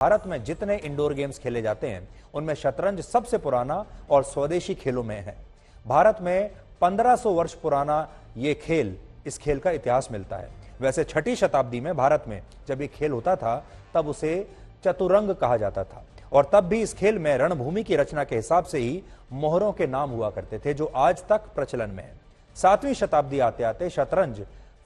भारत में जितने indoor games खेले जाते हैं उनमें शतरंज सबसे पुराना और स्वदेशी खेलों में है। भारत में 1500 वर्ष पुराना ये खेल, इस खेल का इतिहास मिलता है। वैसे 6ठी शताब्दी में भारत में जब ये खेल होता था तब उसे चतुरंग कहा जाता था और तब भी इस खेल में रणभूमि की रचना के हिसाब से ही मोहरों के नाम हुआ करते थे, जो आज तक प्रचलन में है। 7वीं शताब्दी आते आते शतरंज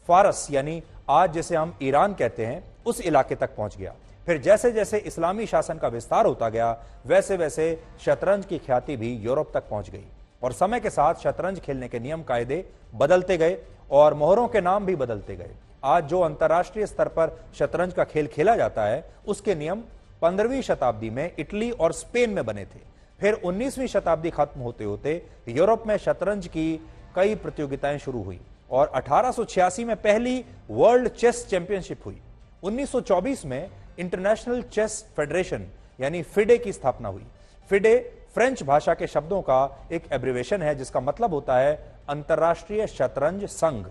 फारस यानी आज जिसे हम ईरान कहते हैं उस इलाके तक पहुंच गया। फिर जैसे जैसे इस्लामी शासन का विस्तार होता गया वैसे वैसे शतरंज की ख्याति भी यूरोप तक पहुंच गई और समय के साथ शतरंज खेलने के नियम कायदे बदलते गए और मोहरों के नाम भी बदलते गए। आज जो अंतर्राष्ट्रीय स्तर पर शतरंज का खेल खेला जाता है उसके नियम 15वीं शताब्दी में इटली और स्पेन में बने थे। फिर 19वीं शताब्दी खत्म होते होते यूरोप में शतरंज की कई प्रतियोगिताएं शुरू हुई और 1886 में पहली वर्ल्ड चेस चैंपियनशिप हुई। 1924 में इंटरनेशनल चेस फेडरेशन यानी फिडे की स्थापना हुई। फिडे फ्रेंच भाषा के शब्दों का एक एब्रिवेशन है जिसका मतलब होता है अंतर्राष्ट्रीय शतरंज संघ।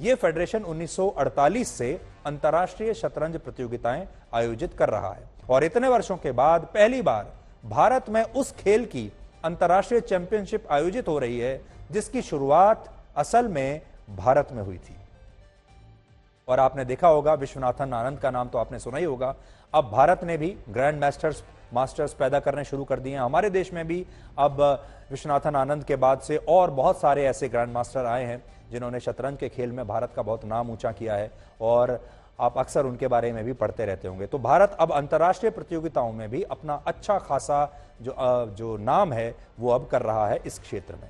यह फेडरेशन 1948 से अंतर्राष्ट्रीय शतरंज प्रतियोगिताएं आयोजित कर रहा है और इतने वर्षों के बाद पहली बार भारत में उस खेल की अंतर्राष्ट्रीय चैंपियनशिप आयोजित हो रही है जिसकी शुरुआत असल में भारत में हुई थी। और आपने देखा होगा विश्वनाथन आनंद का नाम तो आपने सुना ही होगा। अब भारत ने भी ग्रैंड मास्टर्स पैदा करने शुरू कर दिए हैं। हमारे देश में भी अब विश्वनाथन आनंद के बाद से और बहुत सारे ऐसे ग्रैंड मास्टर आए हैं जिन्होंने शतरंज के खेल में भारत का बहुत नाम ऊंचा किया है और आप अक्सर उनके बारे में भी पढ़ते रहते होंगे। तो भारत अब अंतर्राष्ट्रीय प्रतियोगिताओं में भी अपना अच्छा खासा जो नाम है वो अब कर रहा है इस क्षेत्र में।